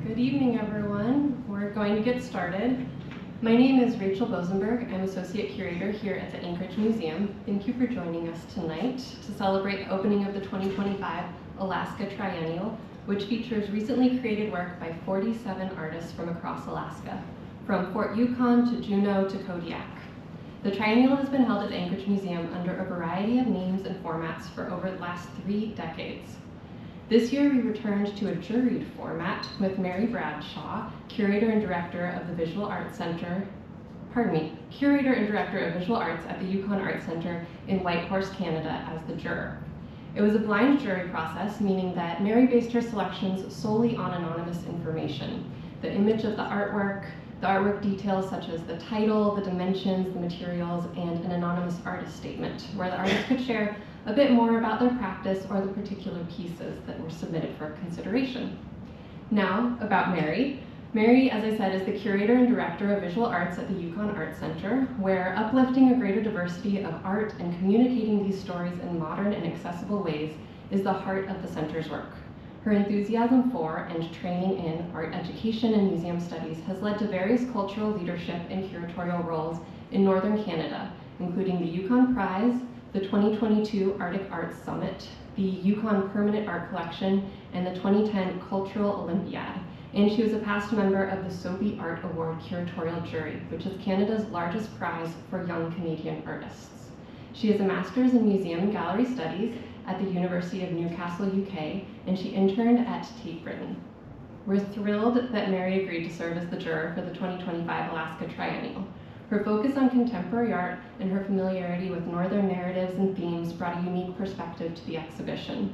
Good evening, everyone. We're going to get started. My name is Rachel Bosenberg. I'm Associate Curator here at the Anchorage Museum. Thank you for joining us tonight to celebrate the opening of the 2025 Alaska Triennial, which features recently created work by 47 artists from across Alaska, from Fort Yukon to Juneau to Kodiak. The Triennial has been held at the Anchorage Museum under a variety of names and formats for over the last 3 decades. This year, we returned to a juried format with Mary Bradshaw, Curator and Director of the Visual Arts Center, Curator and Director of Visual Arts at the Yukon Arts Center in Whitehorse, Canada, as the juror. It was a blind jury process, meaning that Mary based her selections solely on anonymous information. The image of the artwork details such as the title, the dimensions, the materials, and an anonymous artist statement, where the artist could share a bit more about their practice or the particular pieces that were submitted for consideration. Now, about Mary. Mary, as I said, is the Curator and Director of Visual Arts at the Yukon Arts Center, where uplifting a greater diversity of art and communicating these stories in modern and accessible ways is the heart of the center's work. Her enthusiasm for and training in art education and museum studies has led to various cultural leadership and curatorial roles in Northern Canada, including the Yukon Prize, the 2022 Arctic Arts Summit, the Yukon Permanent Art Collection, and the 2010 Cultural Olympiad. And she was a past member of the Sobey Art Award Curatorial Jury, which is Canada's largest prize for young Canadian artists. She has a master's in Museum and Gallery Studies at the University of Newcastle, UK, and she interned at Tate Britain. We're thrilled that Mary agreed to serve as the juror for the 2025 Alaska Triennial. Her focus on contemporary art and her familiarity with Northern narratives and themes brought a unique perspective to the exhibition.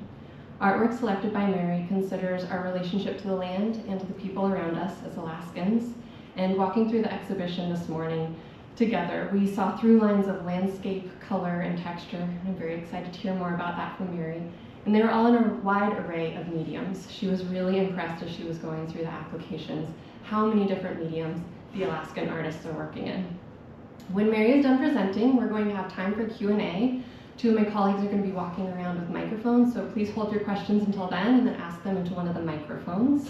Artwork selected by Mary considers our relationship to the land and to the people around us as Alaskans. And walking through the exhibition this morning together, we saw through lines of landscape, color, and texture. I'm very excited to hear more about that from Mary. And they were all in a wide array of mediums. She was really impressed as she was going through the applications, how many different mediums the Alaskan artists are working in. When Mary is done presenting, we're going to have time for Q&A. 2 of my colleagues are going to be walking around with microphones, so please hold your questions until then and then ask them into one of the microphones.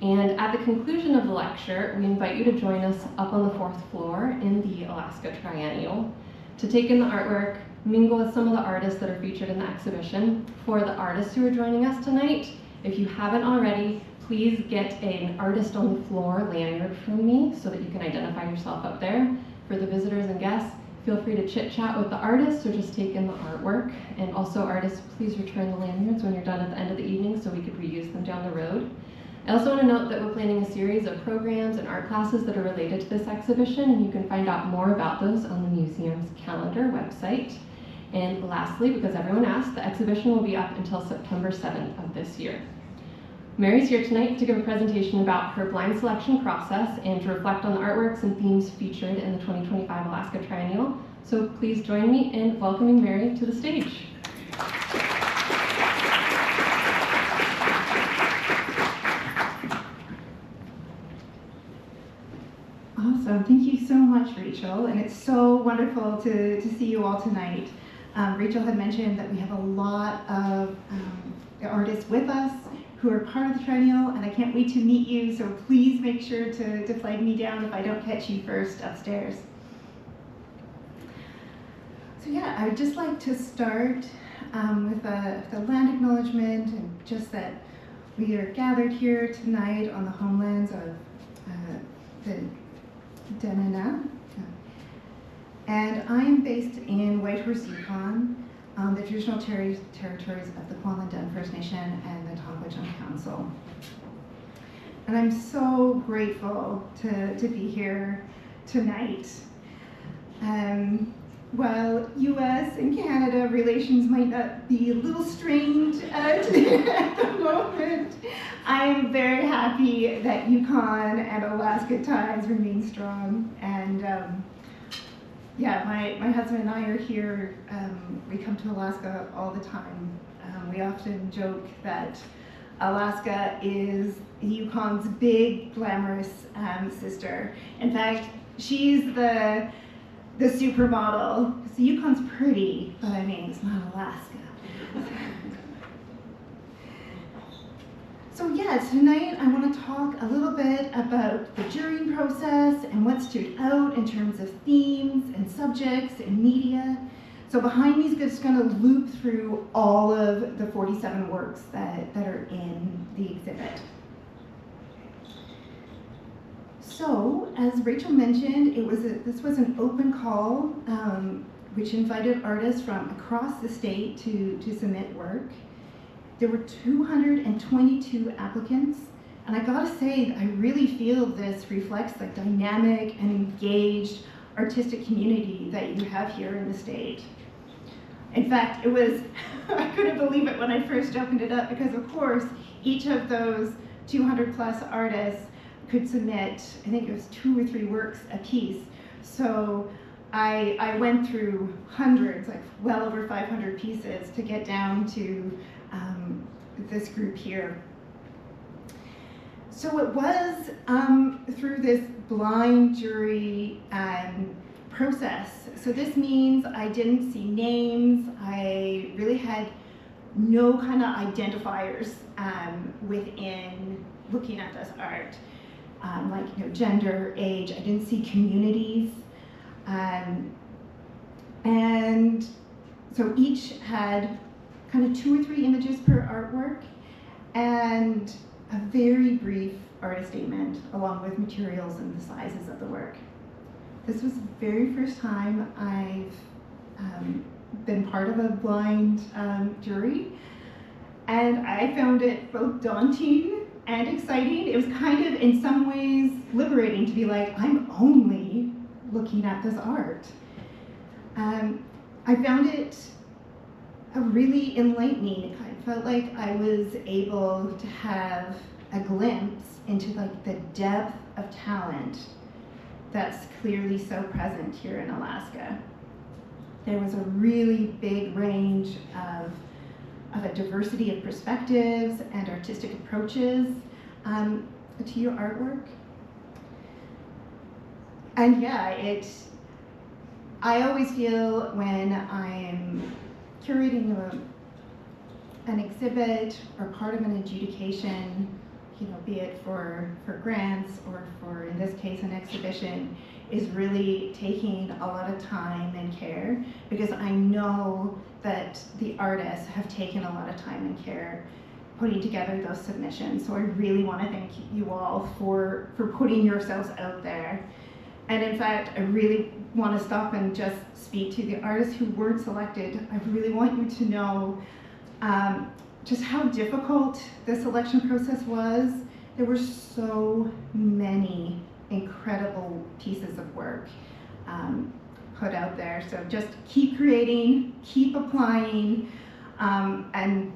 And at the conclusion of the lecture, we invite you to join us up on the 4th floor in the Alaska Triennial to take in the artwork, mingle with some of the artists that are featured in the exhibition. For the artists who are joining us tonight, if you haven't already, please get an artist on the floor lanyard from me so that you can identify yourself up there. For the visitors and guests, feel free to chit chat with the artists or just take in the artwork. And also artists, please return the lanyards when you're done at the end of the evening so we could reuse them down the road. I also want to note that we're planning a series of programs and art classes that are related to this exhibition, and you can find out more about those on the museum's calendar website. And lastly, because everyone asked, the exhibition will be up until September 7th of this year. Mary's here tonight to give a presentation about her blind selection process and to reflect on the artworks and themes featured in the 2025 Alaska Triennial. So please join me in welcoming Mary to the stage. Awesome, thank you so much, Rachel, and it's so wonderful to see you all tonight. Rachel had mentioned that we have a lot of artists with us who are part of the Triennial, and I can't wait to meet you, so please make sure to flag me down if I don't catch you first upstairs. So yeah, I'd just like to start with the land acknowledgement, and just that we are gathered here tonight on the homelands of the Denana. And I'm based in Whitehorse, Yukon, the traditional territories of the Kwantlen First Nation and the Tonquitchon Council. And I'm so grateful to be here tonight. While US and Canada relations might not be a little strained at the moment, I'm very happy that Yukon and Alaska ties remain strong. And yeah, my husband and I are here. We come to Alaska all the time. We often joke that Alaska is Yukon's big, glamorous sister. In fact, she's the supermodel. So Yukon's pretty, but I mean, it's not Alaska. So yeah, tonight I want to talk a little bit about the jurying process and what stood out in terms of themes and subjects and media. So behind me is just going to loop through all of the 47 works that are in the exhibit. So, as Rachel mentioned, this was an open call which invited artists from across the state to submit work. There were 222 applicants, and I gotta say, I really feel this reflects the dynamic and engaged artistic community that you have here in the state. In fact, it was, I couldn't believe it when I first opened it up, because of course, each of those 200 plus artists could submit, I think it was 2 or 3 works a piece. So I went through hundreds, like well over 500 pieces to get down to this group here. So it was through this blind jury process. So this means I didn't see names. I really had no kind of identifiers within looking at this art, like gender, age. I didn't see communities, and so each had kind of 2 or 3 images per artwork and a very brief artist statement along with materials and the sizes of the work. This was the very first time I've been part of a blind jury, and I found it both daunting and exciting. It was kind of, in some ways, liberating to be like, I'm only looking at this art. I found it really enlightening. I felt like I was able to have a glimpse into like the depth of talent that's clearly so present here in Alaska. There was a really big range of a diversity of perspectives and artistic approaches to your artwork. And yeah, I always feel when I'm curating an exhibit or part of an adjudication, be it for grants or for, in this case, an exhibition, is really taking a lot of time and care, because I know that the artists have taken a lot of time and care putting together those submissions. So I really want to thank you all for putting yourselves out there. And in fact, I really want to stop and just speak to the artists who weren't selected. I really want you to know just how difficult the selection process was. There were so many incredible pieces of work put out there. So just keep creating, keep applying, and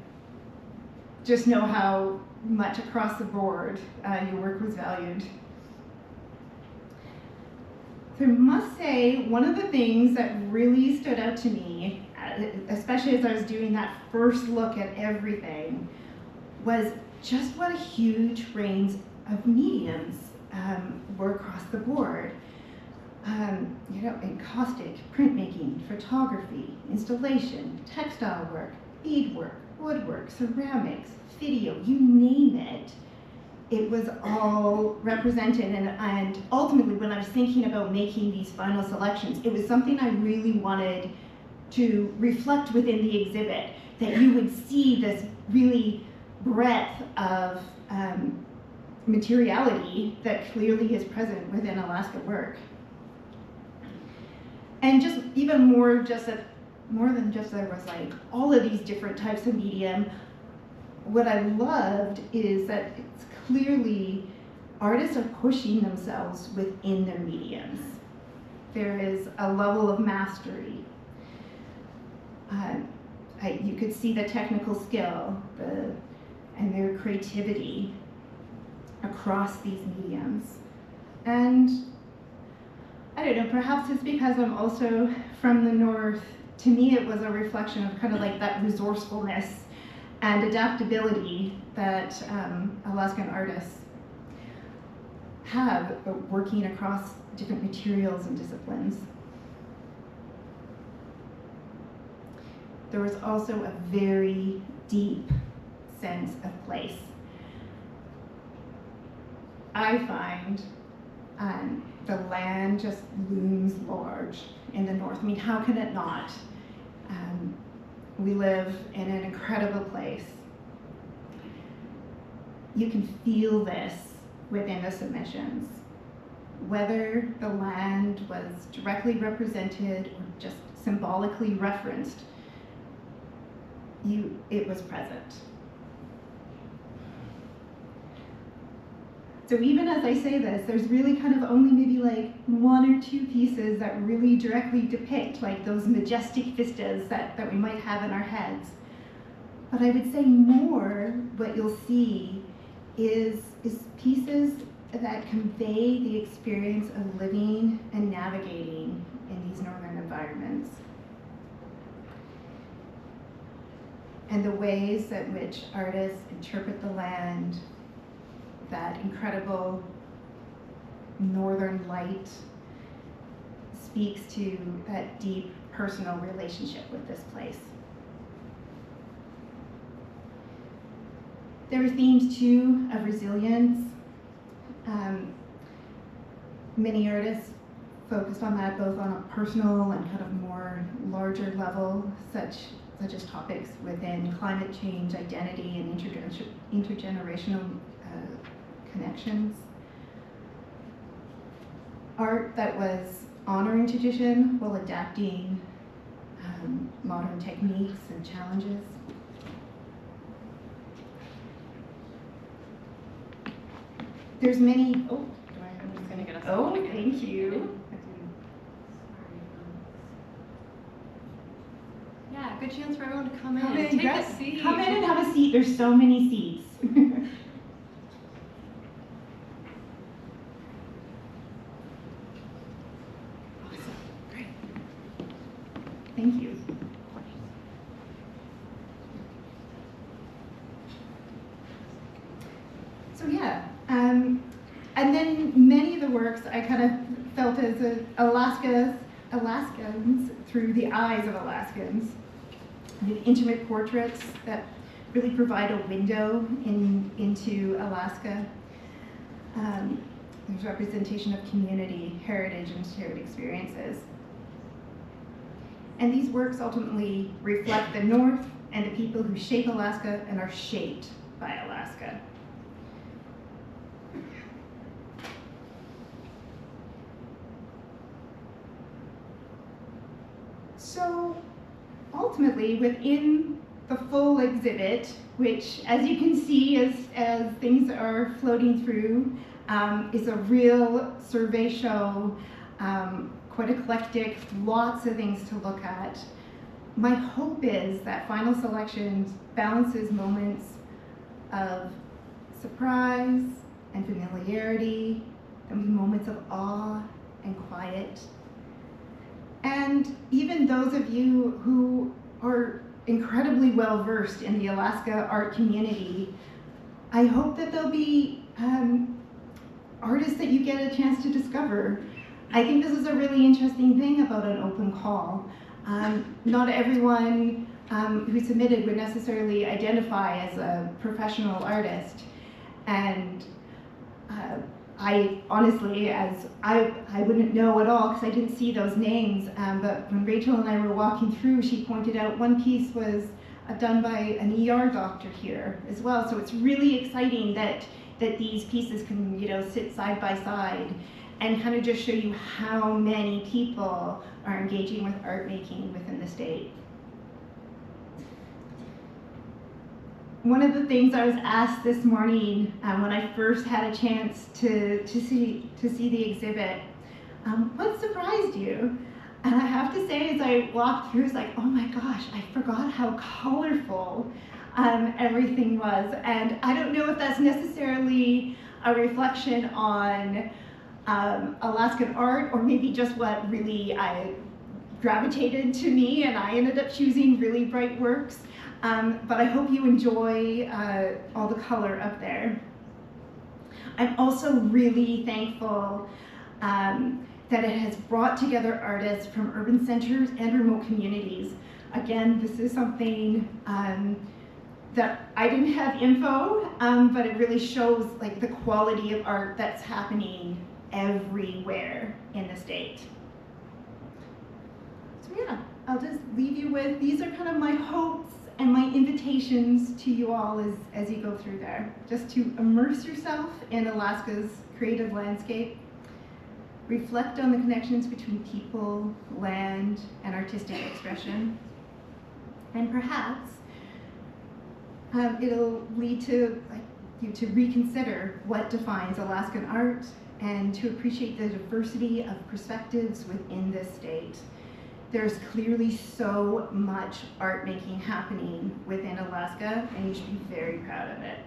just know how much across the board your work was valued. So I must say, one of the things that really stood out to me, especially as I was doing that first look at everything, was just what a huge range of mediums were across the board. Encaustic, printmaking, photography, installation, textile work, beadwork, woodwork, ceramics, video, you name it. It was all represented, and ultimately when I was thinking about making these final selections, it was something I really wanted to reflect within the exhibit, that you would see this really breadth of materiality that clearly is present within Alaska work. And just even more than just there was like all of these different types of medium, what I loved is that it's clearly artists are pushing themselves within their mediums. There is a level of mastery. You could see the technical skill and their creativity across these mediums. And I don't know, perhaps it's because I'm also from the north. To me, it was a reflection of kind of like that resourcefulness and adaptability that Alaskan artists have working across different materials and disciplines. There was also a very deep sense of place. I find the land just looms large in the north. I mean, how can it not? We live in an incredible place. You can feel this within the submissions. Whether the land was directly represented or just symbolically referenced, it was present. So even as I say this, there's really kind of only maybe like one or two pieces that really directly depict like those majestic vistas that we might have in our heads. But I would say more what you'll see is pieces that convey the experience of living and navigating in these northern environments. And the ways in which artists interpret the land, that incredible northern light, speaks to that deep personal relationship with this place. There are themes too of resilience. Many artists focused on that both on a personal and kind of more larger level, such as topics within climate change, identity, and intergenerational connections. Art that was honoring tradition while adapting modern techniques and challenges. There's many, I'm just gonna get us. oh, thank you. Yeah, good chance for everyone to come Come in. in, Take a seat. come in and have a seat. There's so many seats. Awesome. Great. Thank you. So yeah, and then many of the works I kind of felt as Alaskans through the eyes of Alaskans. The intimate portraits that really provide a window into Alaska. There's representation of community, heritage, and shared experiences. And these works ultimately reflect the North and the people who shape Alaska and are shaped by Alaska. So ultimately, within the full exhibit, which as you can see as things are floating through, is a real survey show, quite eclectic, lots of things to look at. My hope is that Final Selections balances moments of surprise and familiarity, and moments of awe and quiet. And even those of you who are incredibly well versed in the Alaska art community, I hope that there'll be artists that you get a chance to discover. I think this is a really interesting thing about an open call. Not everyone who submitted would necessarily identify as a professional artist. And I honestly, I wouldn't know at all because I didn't see those names, but when Rachel and I were walking through, she pointed out one piece was done by an ER doctor here as well. So it's really exciting that these pieces can, sit side by side and kind of just show you how many people are engaging with art making within the state. One of the things I was asked this morning when I first had a chance to see the exhibit, what surprised you? And I have to say, as I walked through, it's like, oh my gosh, I forgot how colorful everything was. And I don't know if that's necessarily a reflection on Alaskan art, or maybe just what really gravitated to me, and I ended up choosing really bright works. But I hope you enjoy all the color up there. I'm also really thankful that it has brought together artists from urban centers and remote communities. Again, this is something that I didn't have info, but it really shows like the quality of art that's happening everywhere in the state. So yeah, I'll just leave you with, these are kind of my hopes and my invitations to you all as you go through there. Just to immerse yourself in Alaska's creative landscape, reflect on the connections between people, land, and artistic expression, and perhaps it'll lead to you to reconsider what defines Alaskan art and to appreciate the diversity of perspectives within this state. There's clearly so much art making happening within Alaska, and you should be very proud of it.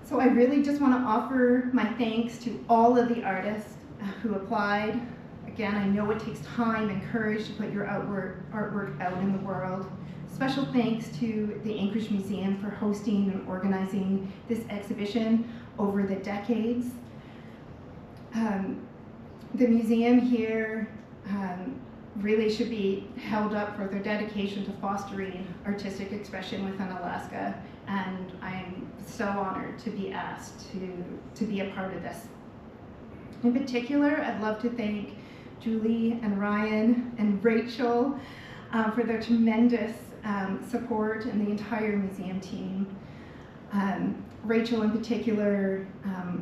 So I really just want to offer my thanks to all of the artists who applied. Again, I know it takes time and courage to put your artwork out in the world. Special thanks to the Anchorage Museum for hosting and organizing this exhibition over the decades. The museum here really should be held up for their dedication to fostering artistic expression within Alaska, and I'm so honored to be asked to be a part of this. In particular, I'd love to thank Julie and Ryan and Rachel for their tremendous support and the entire museum team. Rachel in particular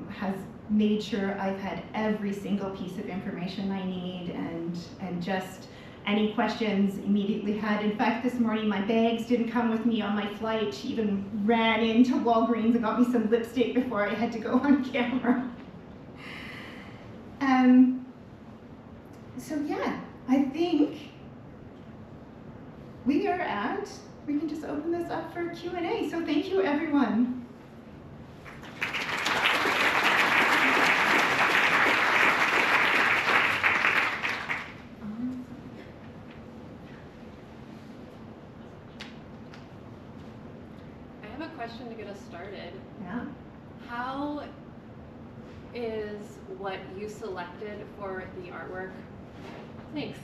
has made sure I've had every single piece of information I need, and just any questions immediately had. In fact, this morning my bags didn't come with me on my flight. She even ran into Walgreens and got me some lipstick before I had to go on camera. So yeah, I think we can just open this up for Q&A. So thank you, everyone. I have a question to get us started. Yeah. How is what you selected for the artwork? Thanks.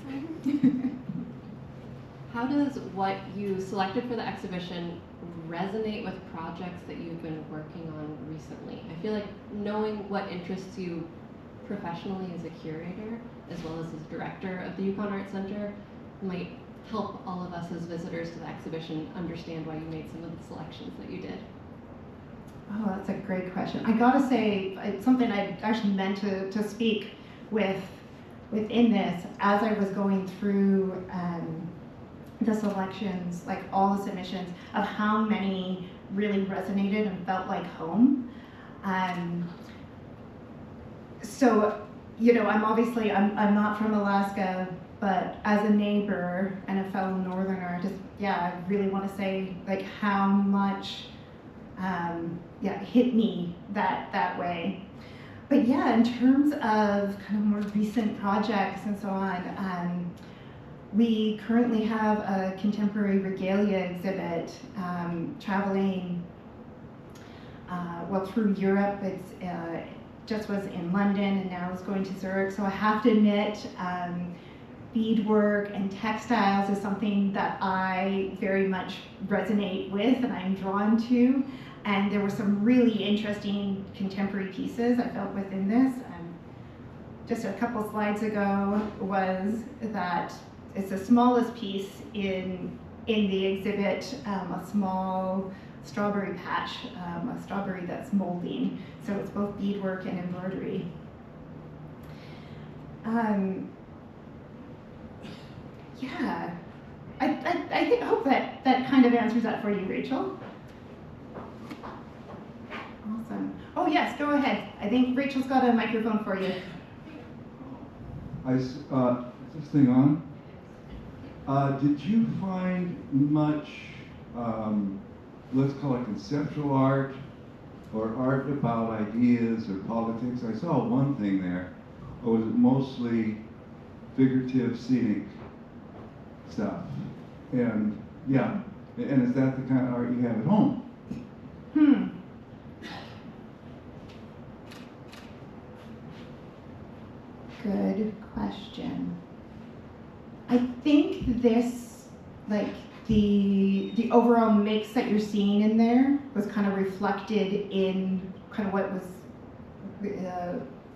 How does what you selected for the exhibition resonate with projects that you've been working on recently? I feel like knowing what interests you professionally as a curator, as well as director of the Yukon Arts Center, might help all of us as visitors to the exhibition understand why you made some of the selections that you did. Oh, that's a great question. I gotta say, it's something I actually meant to speak within this as I was going through the selections, like all the submissions, of how many really resonated and felt like home. So, you know, I'm not from Alaska, but as a neighbor and a fellow Northerner, I really want to say like how much hit me that way. But yeah, in terms of kind of more recent projects and so on, we currently have a contemporary regalia exhibit traveling through Europe. It's just was in London and now is going to Zurich. So I have to admit, beadwork and textiles is something that I very much resonate with and I'm drawn to. And there were some really interesting contemporary pieces I felt within this. Just a couple slides ago was that it's the smallest piece in the exhibit, a small strawberry patch, a strawberry that's molding. So it's both beadwork and embroidery. I hope that kind of answers that for you, Rachel. Awesome. Oh yes, go ahead. I think Rachel's got a microphone for you. Is this thing on? Did you find much, let's call it conceptual art, or art about ideas or politics? I saw one thing there, or was it mostly figurative, scenic stuff? And yeah, and is that the kind of art you have at home? Good question. I think this, like the overall mix that you're seeing in there was kind of reflected in kind of what was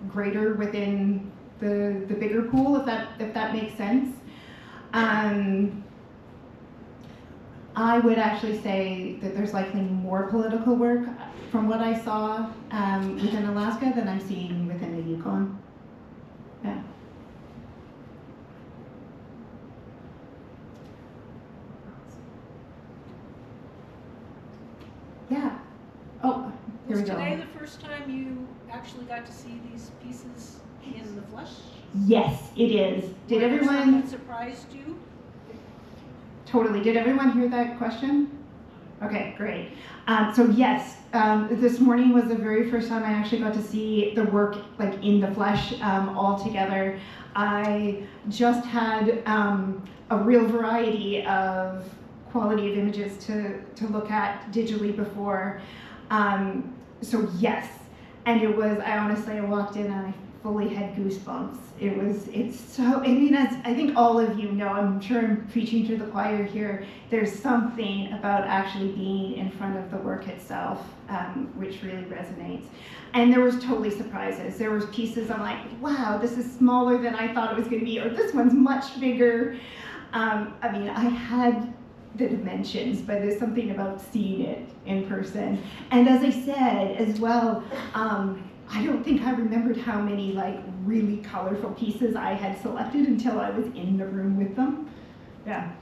greater within the bigger pool, if that makes sense. I would actually say that there's likely more political work from what I saw within Alaska than I'm seeing within the Yukon. Yeah. Yeah. Oh, here we Was go. today the first time you actually got to see these pieces in the flesh? Yes, it is. Did Was there some everyone? that surprised you? Totally. Did everyone hear that question? Okay, great. So yes, this morning was the very first time I actually got to see the work like in the flesh all together. I just had a real variety of quality of images to look at digitally before. So yes, and it was, I walked in and I fully had goosebumps. It's so, I mean, as I think all of you know, I'm sure I'm preaching to the choir here, there's something about actually being in front of the work itself, which really resonates. And there was totally surprises. There was pieces I'm like, wow, this is smaller than I thought it was gonna be, or this one's much bigger. I mean, I had the dimensions, but there's something about seeing it in person. And as I said as well, I don't think I remembered how many like really colorful pieces I had selected until I was in the room with them. Yeah.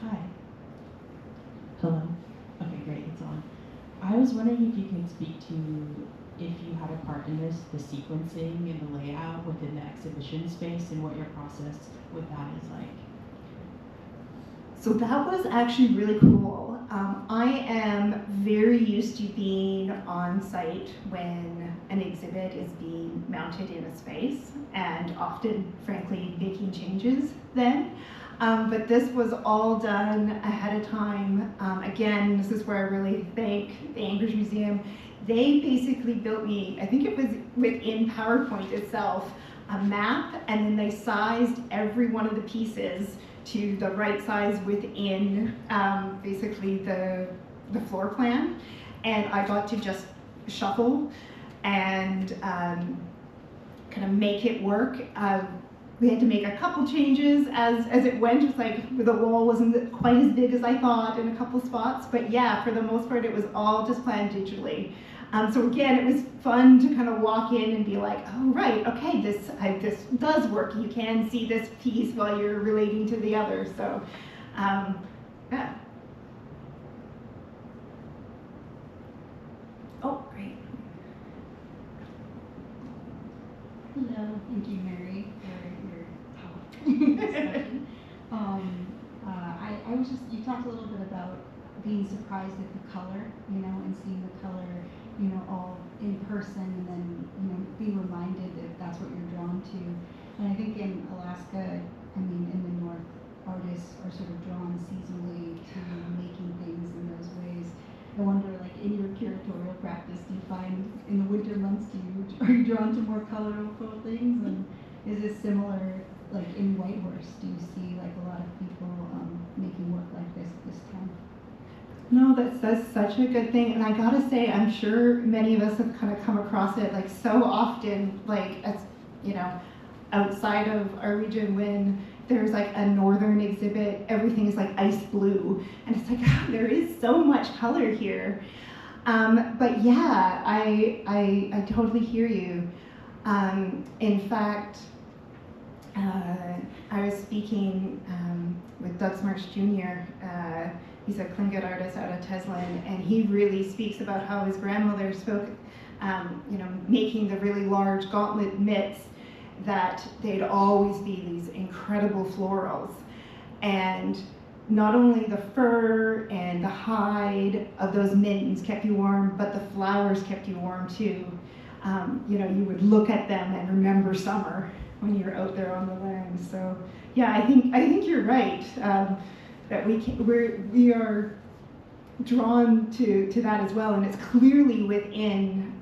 Hi. Hello. Okay, great, it's on. I was wondering if you could speak to if you had a part in this, the sequencing and the layout within the exhibition space and what your process with that is like. So that was actually really cool. I am very used to being on site when an exhibit is being mounted in a space, and often, frankly, making changes then. But this was all done ahead of time. Again, this is where I really thank the Anchorage Museum. They basically built me, I think it was within PowerPoint itself, a map, and then they sized every one of the pieces to the right size within basically the floor plan. And I got to just shuffle and kind of make it work. We had to make a couple changes as it went. It's like the wall wasn't quite as big as I thought in a couple spots, but yeah, for the most part, it was all just planned digitally. So again, it was fun to kind of walk in and be like, oh right, okay, this does work. You can see this piece while you're relating to the other. So, yeah. Oh, great. Hello, thank you, Mary, for your discussion. I was just, you talked a little bit about being surprised at the color, and seeing the color, all in person, and then, being reminded that that's what you're drawn to. And I think in Alaska, in the north, artists are sort of drawn seasonally to making things in those ways. I wonder, like, in your curatorial practice, do you find in the winter months, are you drawn to more colorful things? And is it similar, like in Whitehorse? Do you see like a lot of people making work like this time? No, that's such a good thing. And I gotta say, I'm sure many of us have kind of come across it like so often, like, as outside of our region when there's like a northern exhibit, everything is like ice blue. And it's like, oh, there is so much color here. But yeah, I totally hear you. In fact, I was speaking with Doug Smarts Jr. He's a Tlingit artist out of Teslin, and he really speaks about how his grandmother spoke, making the really large gauntlet mitts, that they'd always be these incredible florals. And not only the fur and the hide of those mittens kept you warm, but the flowers kept you warm too. You would look at them and remember summer when you're out there on the land. So yeah, I think you're right, that we are drawn to that as well, and it's clearly within,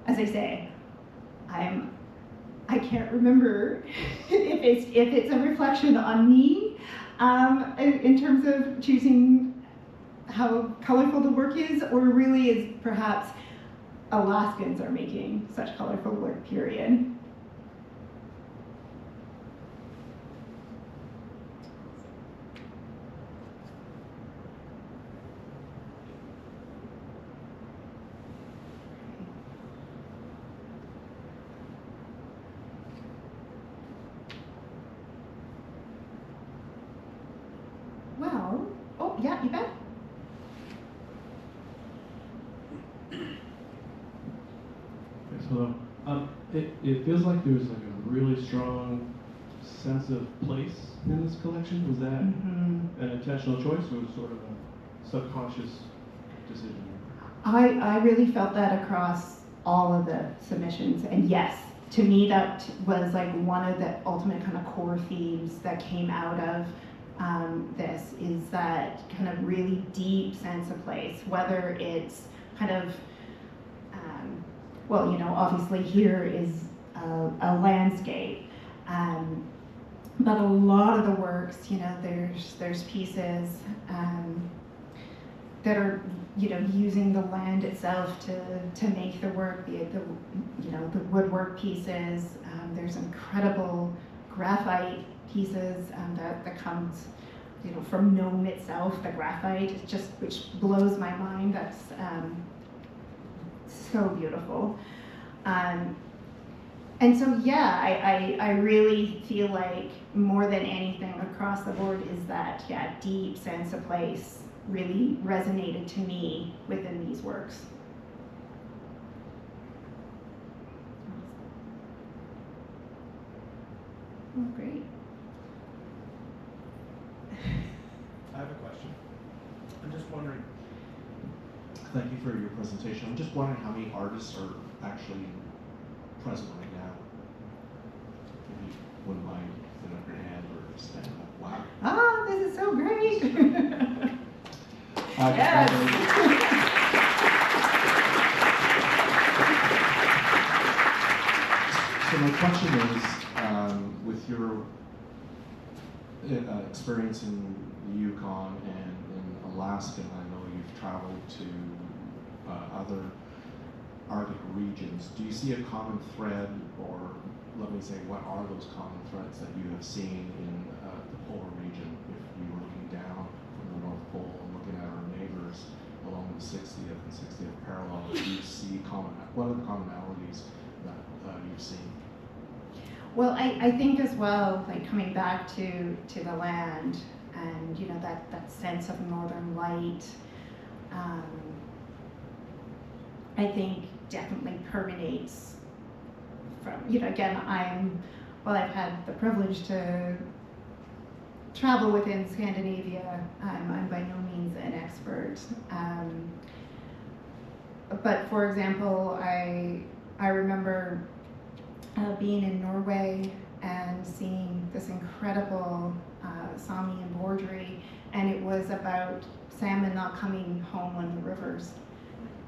as I say, I'm I can't remember if it's a reflection on me in terms of choosing how colorful the work is, or really is perhaps Alaskans are making such colorful work, period. Well, oh yeah, you bet. Yes, hello. It feels like there's like a really strong sense of place in this collection. Was that an intentional choice, or was it sort of a subconscious decision? I really felt that across all of the submissions, and yes, to me that was like one of the ultimate kind of core themes that came out of this, is that kind of really deep sense of place, whether it's kind of well, you know, obviously here is a landscape, but a lot of the works, you know, there's pieces that are, you know, using the land itself to make the work, the you know, the woodwork pieces. There's incredible graphite pieces that comes, you know, from Nome itself. The graphite is just, which blows my mind. That's so beautiful. And so, yeah, I really feel like more than anything across the board is that, yeah, deep sense of place really resonated to me within these works. Oh, great. I have a question. I'm just wondering, thank you for your presentation. I'm just wondering how many artists are actually present right now. If you wouldn't mind putting up your hand or standing up. Wow. Ah, this is so great. Yes. So my question is, with your experience in the Yukon and in Alaska, and I know you've traveled to other Arctic regions, do you see a common thread, or let me say, what are those common threads that you have seen in the polar region? If you were looking down from the North Pole and looking at our neighbors along the 60th and 60th parallel, do you see what are the commonalities that you've seen? Well, I think as well, like coming back to the land, and you know, that sense of northern light, I think definitely permeates from, you know, again, I've had the privilege to travel within Scandinavia. I'm by no means an expert. But for example, I remember being in Norway and seeing this incredible Sami embroidery, and it was about salmon not coming home on the rivers.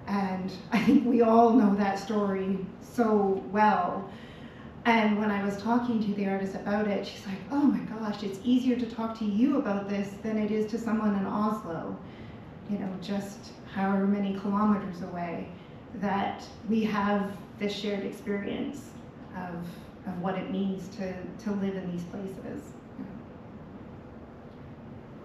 And I think we all know that story so well. And when I was talking to the artist about it, she's like, oh my gosh, it's easier to talk to you about this than it is to someone in Oslo, you know, just however many kilometers away, that we have this shared experience of what it means to live in these places.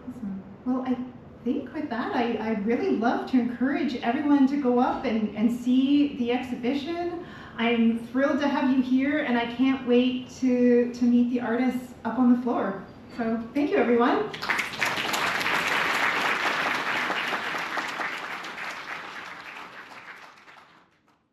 Awesome. Well, I think with that, I'd really love to encourage everyone to go up and see the exhibition. I'm thrilled to have you here, and I can't wait to meet the artists up on the floor. So thank you, everyone.